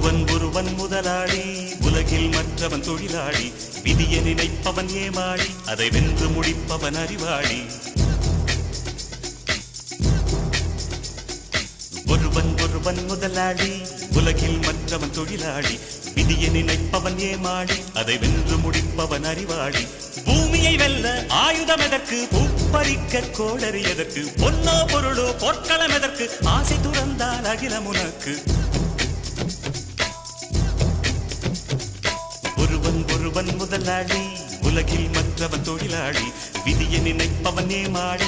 ஒருவன் முதலாளி, உலகில் மற்றவன் தொழிலாளி. விதியை நினைப்பவன் ஏமாளி, அதை வென்று முடிப்பவன் அறிவாளி. ஒருவன் முதலாளி, உலகில் மற்றவன் தொழிலாளி. விதியை நினைப்பவன் ஏமாளி, அதை வென்று முடிப்பவன் அறிவாளி. பூமியை வெல்ல ஆயுதம் எதற்கு, பூப்பறிக்க கோடரி எதற்கு, பொன்னோ பொருளோ பொற்களம் எதற்கு, ஆசை துறந்தால் அகிலம் உனக்கு. ஒருவன் முதலாளி, உலகில் மற்றவன் தொழிலாளி. விதியை நினைப்பவன் ஏமாளி.